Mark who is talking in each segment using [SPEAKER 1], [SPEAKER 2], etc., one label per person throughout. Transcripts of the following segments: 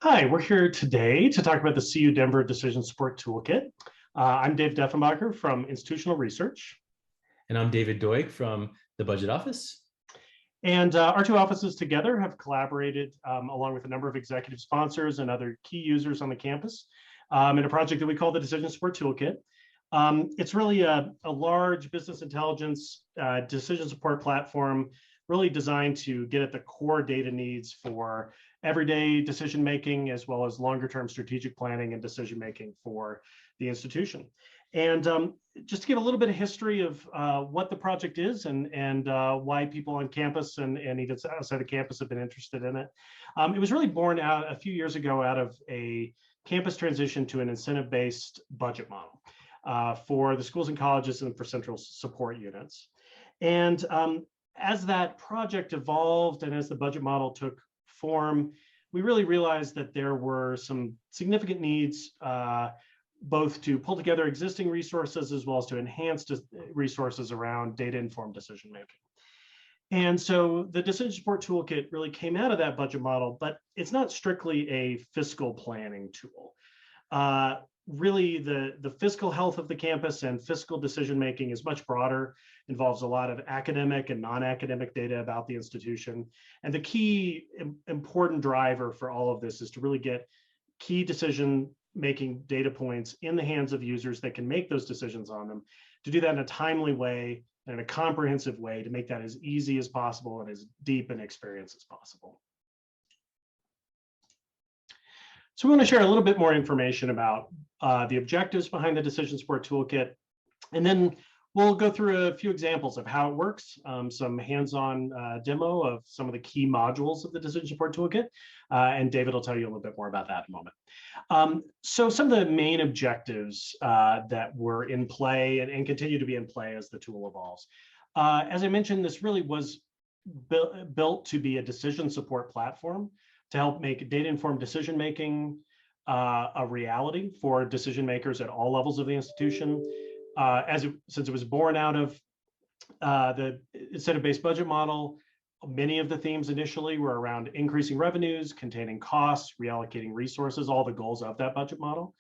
[SPEAKER 1] Hi, we're here today to talk about the CU Denver Decision Support Toolkit. I'm Dave Deffenbacher from Institutional Research.
[SPEAKER 2] And I'm David Doig from the Budget Office.
[SPEAKER 1] And our two offices together have collaborated along with a number of executive sponsors and other key users on the campus in a project that we call the Decision Support Toolkit. It's really a large business intelligence decision support platform really designed to get at the core data needs for everyday decision making, as well as longer term strategic planning and decision making for the institution. And just to give a little bit of history of what the project is and why people on campus and even outside of campus have been interested in it. It was really born out a few years ago out of a campus transition to an incentive-based budget model for the schools and colleges and for central support units. And as that project evolved and as the budget model took form, we really realized that there were some significant needs both to pull together existing resources as well as to enhance resources around data-informed decision making. And so the Decision Support Toolkit really came out of that budget model, but it's not strictly a fiscal planning tool. Really, the fiscal health of the campus and fiscal decision making is much broader, involves a lot of academic and non-academic data about the institution. And the key important driver for all of this is to really get key decision making data points in the hands of users that can make those decisions on them, to do that in a timely way and in a comprehensive way to make that as easy as possible and as deep an experience as possible. So we want to share a little bit more information about the objectives behind the Decision Support Toolkit, and then we'll go through a few examples of how it works, some hands-on demo of some of the key modules of the Decision Support Toolkit, and David will tell you a little bit more about that in a moment. So some of the main objectives that were in play and continue to be in play as the tool evolves. As I mentioned, this really was built to be a decision support platform to help make data-informed decision-making a reality for decision makers at all levels of the institution. Since it was born out of the incentive-based budget model, many of the themes initially were around increasing revenues, containing costs, reallocating resources, all the goals of that budget model.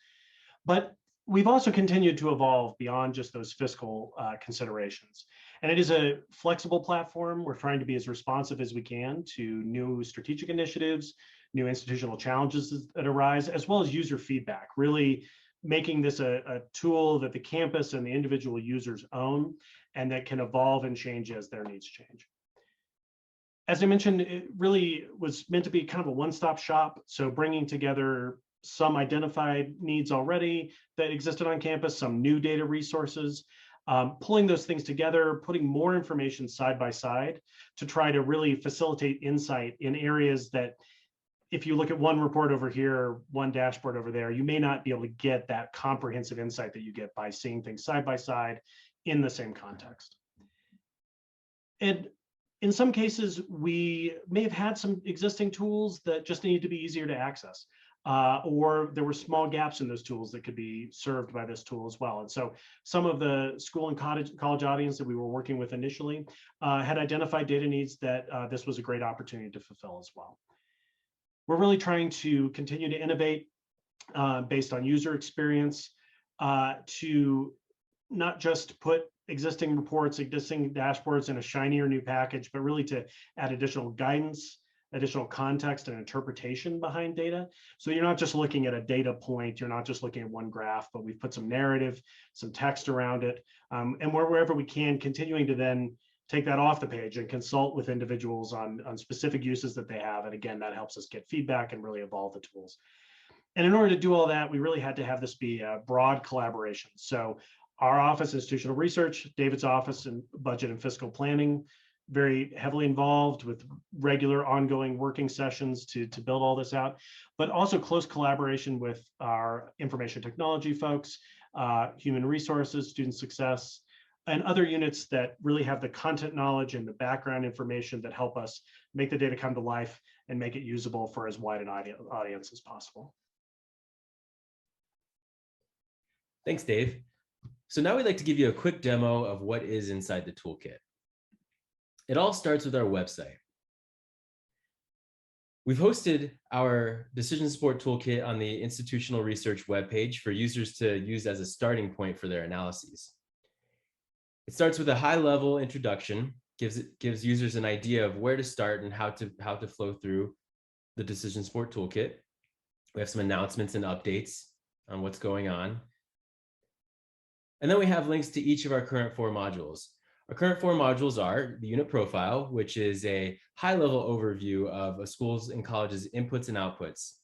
[SPEAKER 1] But we've also continued to evolve beyond just those fiscal considerations. And it is a flexible platform. We're trying to be as responsive as we can to new strategic initiatives, new institutional challenges that arise, as well as user feedback, really making this a tool that the campus and the individual users own and that can evolve and change as their needs change. As I mentioned, it really was meant to be kind of a one-stop shop. So bringing together some identified needs already that existed on campus, some new data resources, pulling those things together, putting more information side by side to try to really facilitate insight in areas that if you look at one report over here, one dashboard over there, you may not be able to get that comprehensive insight that you get by seeing things side by side in the same context. And in some cases, we may have had some existing tools that just needed to be easier to access. Or there were small gaps in those tools that could be served by this tool as well. And so some of the school and college audience that we were working with initially had identified data needs that this was a great opportunity to fulfill as well. We're really trying to continue to innovate based on user experience to not just put existing reports, existing dashboards in a shinier new package, but really to add additional guidance, additional context and interpretation behind data. So you're not just looking at a data point, you're not just looking at one graph, but we've put some narrative, some text around it, and wherever we can, continuing to then take that off the page and consult with individuals on specific uses that they have. And again, that helps us get feedback and really evolve the tools. And in order to do all that, we really had to have this be a broad collaboration. So our office, Institutional Research, David's office in Budget and Fiscal Planning, very heavily involved with regular ongoing working sessions to build all this out, but also close collaboration with our information technology folks, human resources, student success, and other units that really have the content knowledge and the background information that help us make the data come to life and make it usable for as wide an audience as possible.
[SPEAKER 2] Thanks, Dave. So now we'd like to give you a quick demo of what is inside the toolkit. It all starts with our website. We've hosted our decision support toolkit on the institutional research webpage for users to use as a starting point for their analyses. It starts with a high-level introduction, gives users an idea of where to start and how to flow through the decision support toolkit. We have some announcements and updates on what's going on. And then we have links to each of our current 4 modules. Our current 4 modules are the unit profile, which is a high-level overview of a school's and college's inputs and outputs.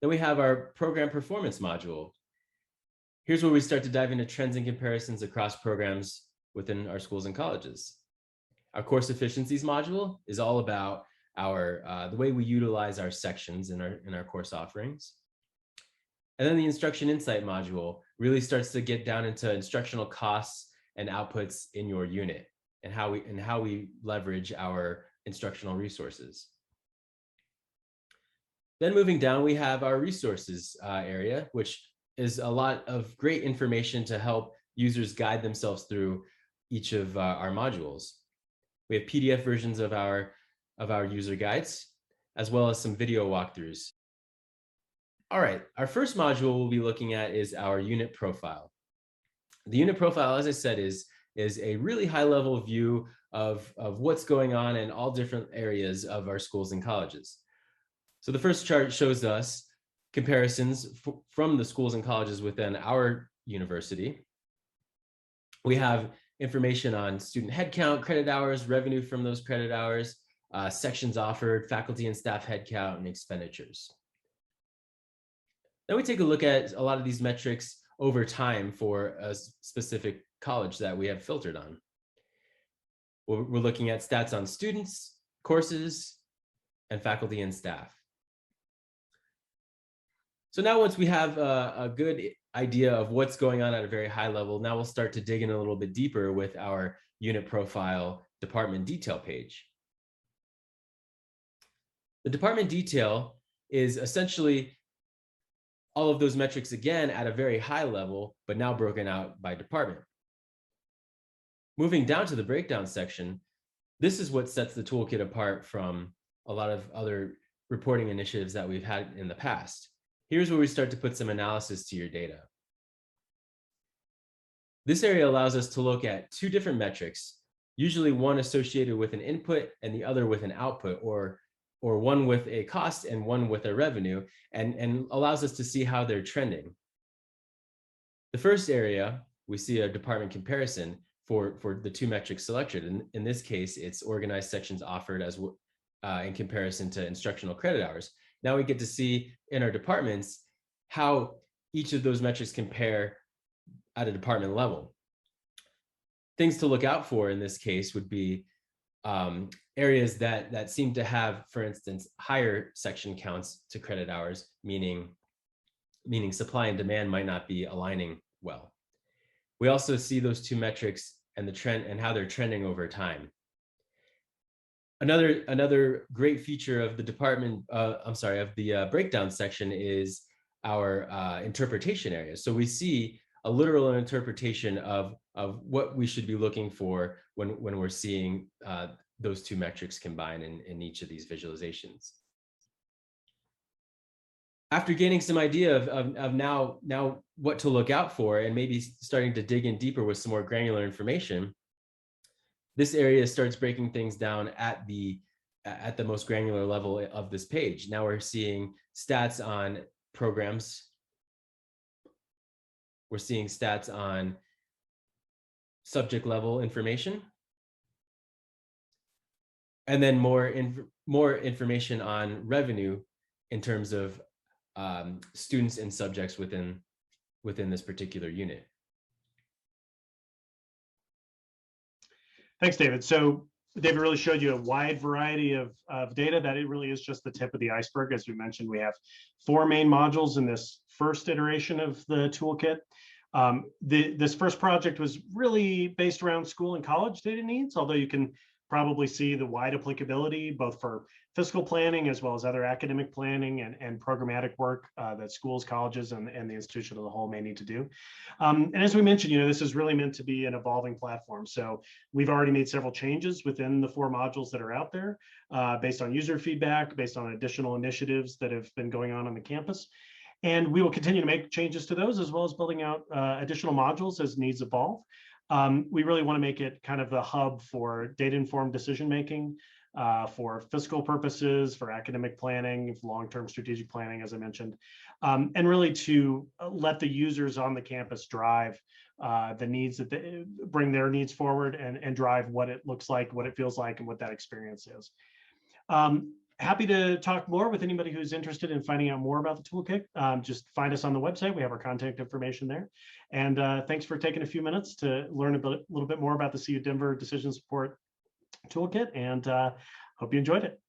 [SPEAKER 2] Then we have our program performance module. Here's where we start to dive into trends and comparisons across programs within our schools and colleges. Our course efficiencies module is all about the way we utilize our sections in our course offerings. And then the instruction insight module really starts to get down into instructional costs and outputs in your unit and how we leverage our instructional resources. Then moving down, we have our resources area, which is a lot of great information to help users guide themselves through each of our modules. We have PDF versions of our user guides, as well as some video walkthroughs. All right, our first module we'll be looking at is our unit profile. The unit profile, as I said, is a really high-level view of what's going on in all different areas of our schools and colleges. So the first chart shows us comparisons from the schools and colleges within our university. We have information on student headcount, credit hours, revenue from those credit hours, sections offered, faculty and staff headcount, and expenditures. Then we take a look at a lot of these metrics over time for a specific college that we have filtered on. We're looking at stats on students, courses, and faculty and staff. So now once we have a good idea of what's going on at a very high level, now we'll start to dig in a little bit deeper with our unit profile department detail page. The department detail is essentially all of those metrics again at a very high level, but now broken out by department. Moving down to the breakdown section, this is what sets the toolkit apart from a lot of other reporting initiatives that we've had in the past. Here's where we start to put some analysis to your data. This area allows us to look at 2 different metrics, usually one associated with an input and the other with an output, or one with a cost and one with a revenue, and allows us to see how they're trending. The first area, we see a department comparison for the 2 metrics selected. In this case, it's organized sections offered as in comparison to instructional credit hours. Now we get to see in our departments how each of those metrics compare at a department level. Things to look out for in this case would be areas that seem to have, for instance, higher section counts to credit hours, meaning supply and demand might not be aligning well. We also see those 2 metrics and the trend and how they're trending over time. Another great feature of the department, of the breakdown section is our interpretation area. So we see a literal interpretation of what we should be looking for when we're seeing those 2 metrics combined in each of these visualizations. After gaining some idea of now what to look out for and maybe starting to dig in deeper with some more granular information, this area starts breaking things down at the most granular level of this page. Now we're seeing stats on programs. We're seeing stats on subject level information. And then more information on revenue in terms of students and subjects within this particular unit.
[SPEAKER 1] Thanks, David. So David really showed you a wide variety of data that it really is just the tip of the iceberg. As we mentioned, we have 4 main modules in this first iteration of the toolkit. This first project was really based around school and college data needs, although you can probably see the wide applicability, both for fiscal planning as well as other academic planning and programmatic work that schools, colleges, and the institution as a whole may need to do. And as we mentioned, this is really meant to be an evolving platform. So we've already made several changes within the 4 modules that are out there based on user feedback, based on additional initiatives that have been going on the campus. And we will continue to make changes to those, as well as building out additional modules as needs evolve. We really want to make it kind of the hub for data-informed decision-making, for fiscal purposes, for academic planning, for long-term strategic planning, as I mentioned, and really to let the users on the campus drive the needs that they bring their needs forward and drive what it looks like, what it feels like, and what that experience is. Happy to talk more with anybody who's interested in finding out more about the toolkit. Just find us on the website. We have our contact information there. And thanks for taking a few minutes to learn a little bit more about the CU Denver Decision Support Toolkit, and hope you enjoyed it.